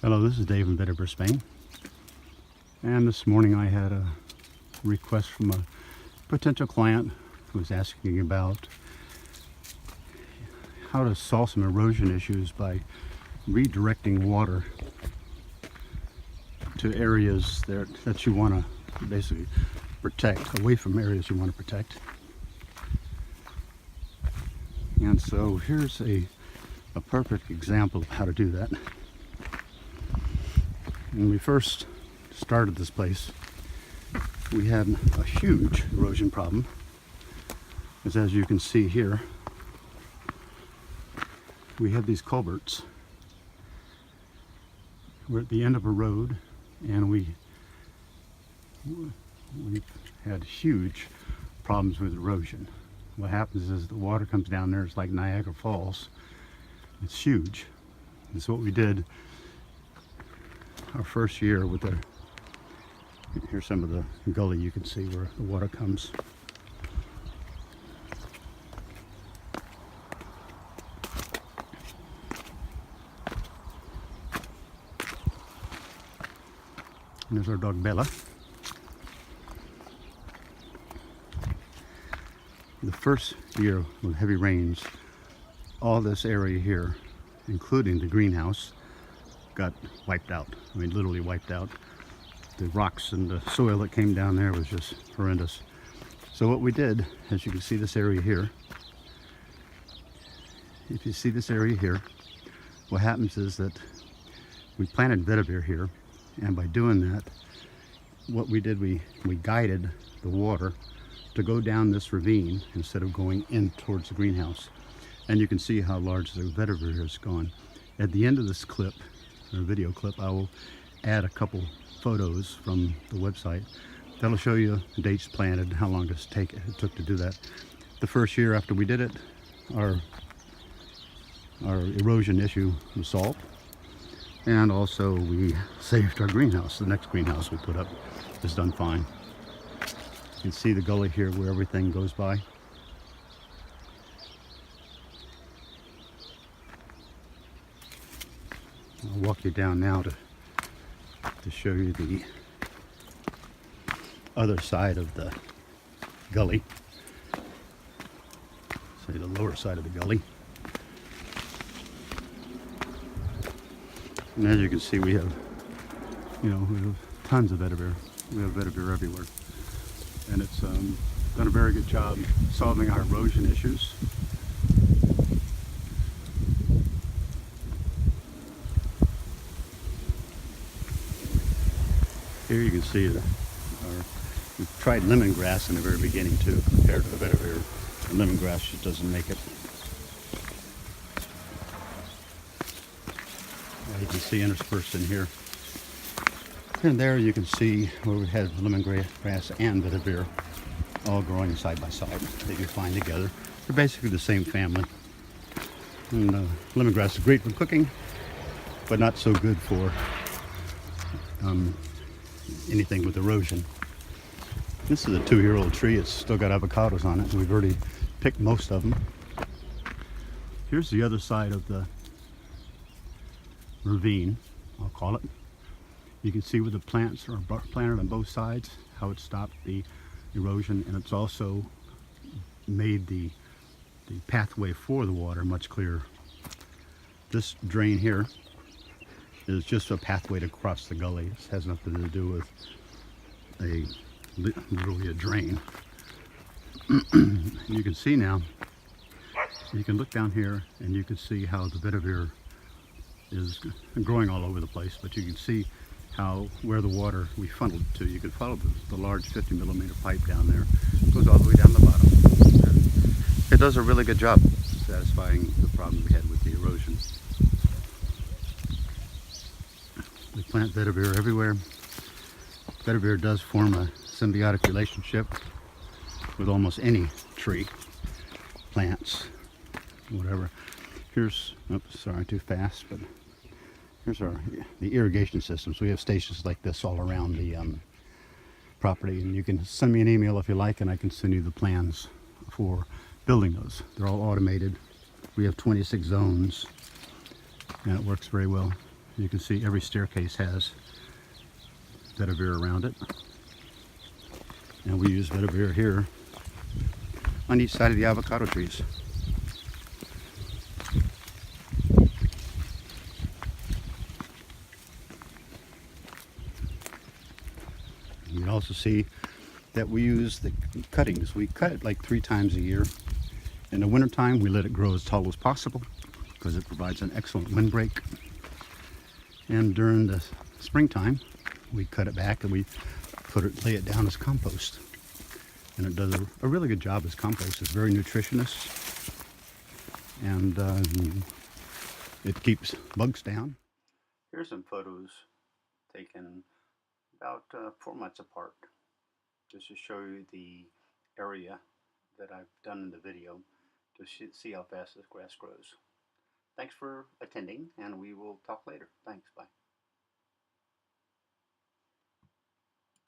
Hello, this is Dave in Vetiver Spain, and this morning I had a request from a potential client who was asking about how to solve some erosion issues by redirecting water to areas that you want to basically protect, away from areas you want to protect. And so here's a perfect example of how to do that. When we first started this place, we had a huge erosion problem, because as you can see here, we had these culverts. We're at the end of a road, and we had huge problems with erosion. What happens is the water comes down there, it's like Niagara Falls. It's huge. And so what we did our first year with here's some of the gully you can see where the water comes. And there's our dog Bella. The first year with heavy rains, all this area here, including the greenhouse, got wiped out. I mean, literally wiped out. The rocks and the soil that came down there was just horrendous. So what we did, as you can see this area here, if you see this area here, what happens is that we planted vetiver here, and by doing that, what we did, we guided the water to go down this ravine instead of going in towards the greenhouse. And you can see how large the vetiver has gone. At the end of this clip, or video clip, I will add a couple photos from the website that'll show you the dates planted, how long it took to do that. The first year after we did it, our erosion issue was solved, and also we saved our greenhouse. The next greenhouse we put up is done fine. You can see the gully here where everything goes by. I'll walk you down now to show you the other side of the gully. Say the lower side of the gully. And as you can see, we have tons of vetiver. We have vetiver everywhere, and it's done a very good job solving our erosion issues. Here you can see we tried lemongrass in the very beginning too, compared to the vetiver. The lemongrass just doesn't make it. You can see interspersed in here. And there you can see where we had lemongrass and vetiver all growing side by side. They do fine together. They're basically the same family. And lemongrass is great for cooking, but not so good for anything with erosion. This is a 2-year-old tree. It's still got avocados on it. We've already picked most of them. Here's the other side of the ravine, I'll call it. You can see where the plants are planted on both sides, how it stopped the erosion, and it's also made the pathway for the water much clearer. This drain here is just a pathway to cross the gully. It has nothing to do with literally a drain. You can see now, you can look down here and you can see how the vetiver is growing all over the place, but you can see where the water we funneled to. You can follow the large 50mm pipe down there. It goes all the way down the bottom. And it does a really good job satisfying the problem we had with the erosion. We plant vetiver everywhere. Vetiver does form a symbiotic relationship with almost any tree, plants, whatever. Here's, oops, sorry, too fast, but here's the irrigation systems. We have stations like this all around the property, and you can send me an email if you like, and I can send you the plans for building those. They're all automated. We have 26 zones, and it works very well. You can see every staircase has vetiver around it. And we use vetiver here on each side of the avocado trees. You can also see that we use the cuttings. We cut it like 3 times a year. In the wintertime, we let it grow as tall as possible because it provides an excellent windbreak. And during the springtime, we cut it back and we lay it down as compost. And it does a really good job as compost. It's very nutritious, and it keeps bugs down. Here's some photos taken about 4 months apart, just to show you the area that I've done in the video to see how fast this grass grows. Thanks for attending, and we will talk later.